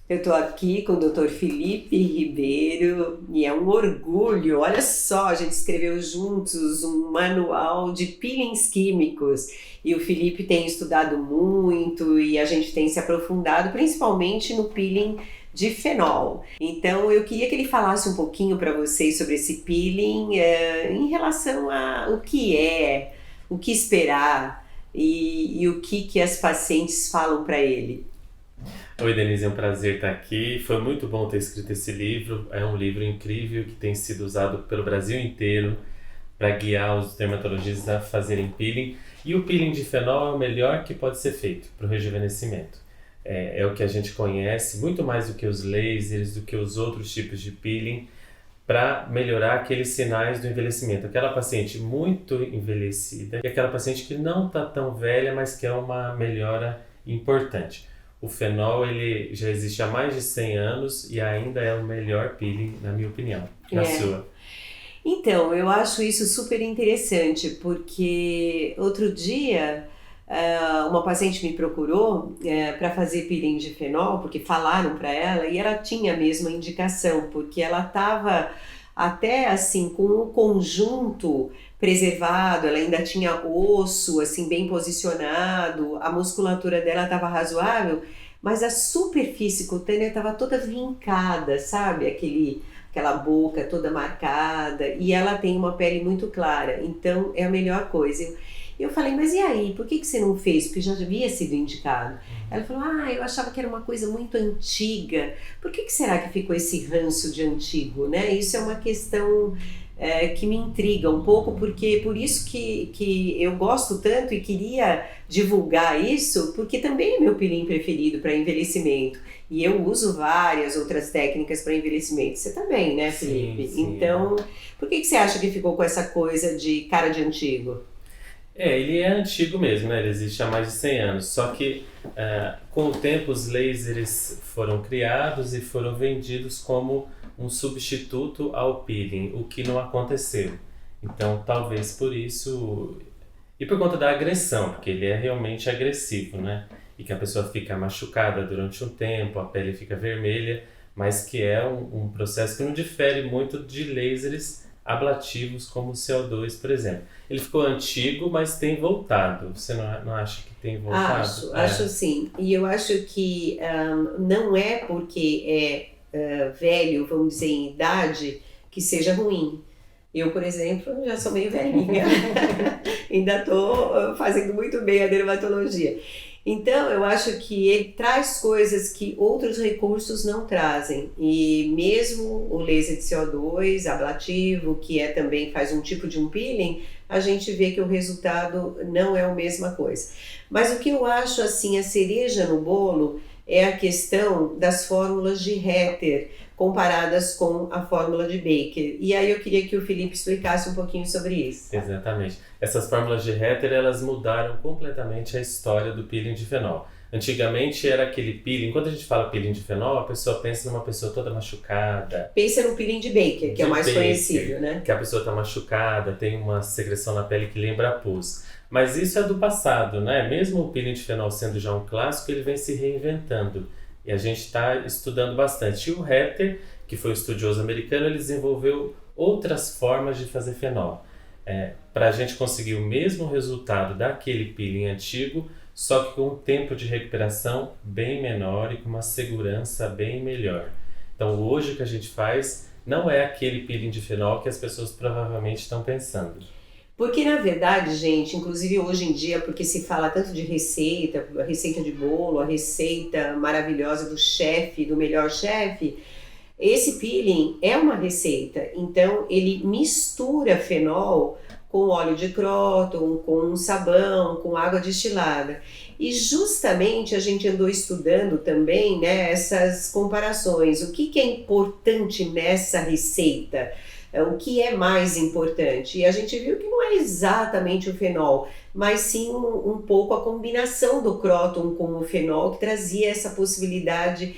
Eu estou aqui com o Dr. Felipe Ribeiro e é um orgulho. Olha só, a gente escreveu juntos um manual de peelings químicos e o Felipe tem estudado muito e a gente tem se aprofundado principalmente no peeling de fenol. Então eu queria que ele falasse um pouquinho para vocês sobre esse peeling em relação a o que é, o que esperar e o que as pacientes falam para ele. Oi, Denise, é um prazer estar aqui. Foi muito bom ter escrito esse livro. É um livro incrível que tem sido usado pelo Brasil inteiro para guiar os dermatologistas a fazerem peeling. E o peeling de fenol é o melhor que pode ser feito para o rejuvenescimento. É o que a gente conhece, muito mais do que os lasers, do que os outros tipos de peeling, para melhorar aqueles sinais do envelhecimento. Aquela paciente muito envelhecida e aquela paciente que não está tão velha, mas que é uma melhora importante. O fenol ele já existe há mais de 100 anos e ainda é o melhor peeling, na minha opinião. Na sua? Então, eu acho isso super interessante, porque outro dia uma paciente me procurou para fazer peeling de fenol, porque falaram para ela e ela tinha a mesma indicação, porque ela estava até assim com o conjunto preservado, ela ainda tinha osso assim bem posicionado, a musculatura dela estava razoável, mas a superfície cutânea estava toda vincada, sabe? Aquela boca toda marcada, e ela tem uma pele muito clara, então é a melhor coisa. Eu falei, mas e aí, por que você não fez? Porque já havia sido indicado. Ela falou, eu achava que era uma coisa muito antiga. Por que será que ficou esse ranço de antigo, né? Isso é uma questão que me intriga um pouco, porque por isso que eu gosto tanto e queria divulgar isso, porque também é meu peeling preferido para envelhecimento. E eu uso várias outras técnicas para envelhecimento. Você também, né, Felipe? Sim. Então, por que você acha que ficou com essa coisa de cara de antigo? Ele é antigo mesmo, né? Ele existe há mais de 100 anos. Só que com o tempo os lasers foram criados e foram vendidos como um substituto ao peeling, o que não aconteceu. Então talvez por isso, e por conta da agressão, porque ele é realmente agressivo, né? E que a pessoa fica machucada durante um tempo, a pele fica vermelha, mas que é um processo que não difere muito de lasers ablativos como o CO2, por exemplo. Ele ficou antigo, mas tem voltado. Você não acha que tem voltado? Acho sim. E eu acho que não é porque é velho, vamos dizer, em idade, que seja ruim. Eu, por exemplo, já sou meio velhinha. Ainda estou fazendo muito bem a dermatologia. Então, eu acho que ele traz coisas que outros recursos não trazem. E mesmo o laser de CO2 ablativo, que também faz um tipo de um peeling, a gente vê que o resultado não é a mesma coisa. Mas o que eu acho assim, a cereja no bolo é a questão das fórmulas de Hetter comparadas com a fórmula de Baker. E aí eu queria que o Felipe explicasse um pouquinho sobre isso. Exatamente. Essas fórmulas de Hetter, elas mudaram completamente a história do peeling de fenol. Antigamente era aquele peeling, quando a gente fala peeling de fenol, a pessoa pensa numa pessoa toda machucada. Pensa no peeling de Baker, que é o mais conhecido, né? Que a pessoa está machucada, tem uma secreção na pele que lembra pus. Mas isso é do passado, né? Mesmo o peeling de fenol sendo já um clássico, ele vem se reinventando. E a gente está estudando bastante. E o Hetter, que foi um estudioso americano, ele desenvolveu outras formas de fazer fenol. Para a gente conseguir o mesmo resultado daquele peeling antigo, só que com um tempo de recuperação bem menor e com uma segurança bem melhor. Então hoje o que a gente faz não é aquele peeling de fenol que as pessoas provavelmente estão pensando. Porque na verdade, gente, inclusive hoje em dia, porque se fala tanto de receita, a receita de bolo, a receita maravilhosa do chefe, do melhor chefe, esse peeling é uma receita. Então ele mistura fenol com óleo de próton, com um sabão, com água destilada. E justamente a gente andou estudando também, né, essas comparações. O que é importante nessa receita? O que é mais importante? E a gente viu que não é exatamente o fenol, mas sim um pouco a combinação do próton com o fenol, que trazia essa possibilidade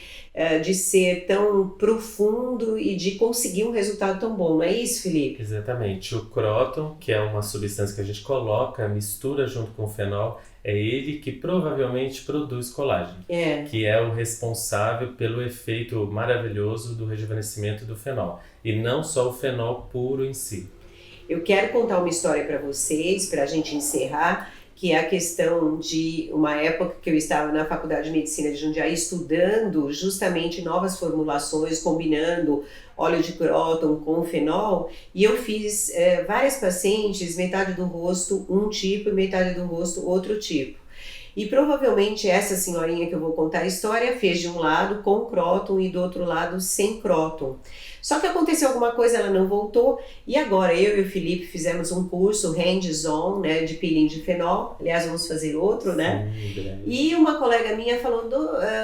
de ser tão profundo e de conseguir um resultado tão bom. Não é isso, Felipe? Exatamente. O próton, que é uma substância que a gente coloca, mistura junto com o fenol, é ele que provavelmente produz colágeno, que é o responsável pelo efeito maravilhoso do rejuvenescimento do fenol, e não só o fenol puro em si. Eu quero contar uma história para vocês, para a gente encerrar, que é a questão de uma época que eu estava na Faculdade de Medicina de Jundiaí estudando justamente novas formulações, combinando óleo de próton com fenol, e eu fiz várias pacientes, metade do rosto um tipo e metade do rosto outro tipo. E provavelmente essa senhorinha que eu vou contar a história fez de um lado com próton e do outro lado sem próton. Só que aconteceu alguma coisa, ela não voltou, e agora eu e o Felipe fizemos um curso hands-on, né, de peeling de fenol. Aliás, vamos fazer outro, né? Sim, e uma colega minha falou,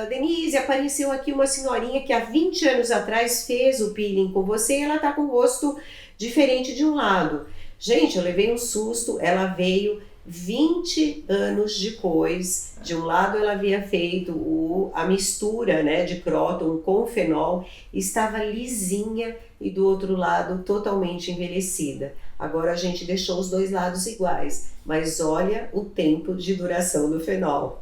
Denise, apareceu aqui uma senhorinha que há 20 anos atrás fez o peeling com você e ela tá com o rosto diferente de um lado. Gente, eu levei um susto, ela veio 20 anos depois. De um lado ela havia feito a mistura, né, de próton com fenol, estava lisinha, e do outro lado totalmente envelhecida. Agora a gente deixou os dois lados iguais, mas olha o tempo de duração do fenol.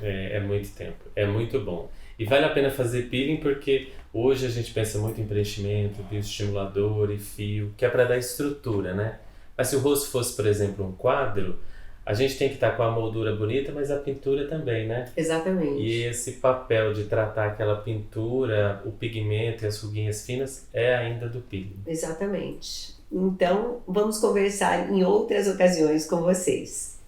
É muito tempo, é muito bom. E vale a pena fazer peeling porque hoje a gente pensa muito em preenchimento, bioestimulador e fio, que é para dar estrutura, né? Mas se o rosto fosse, por exemplo, um quadro, a gente tem que estar com a moldura bonita, mas a pintura também, né? Exatamente. E esse papel de tratar aquela pintura, o pigmento e as ruguinhas finas é ainda do peeling. Exatamente. Então, vamos conversar em outras ocasiões com vocês.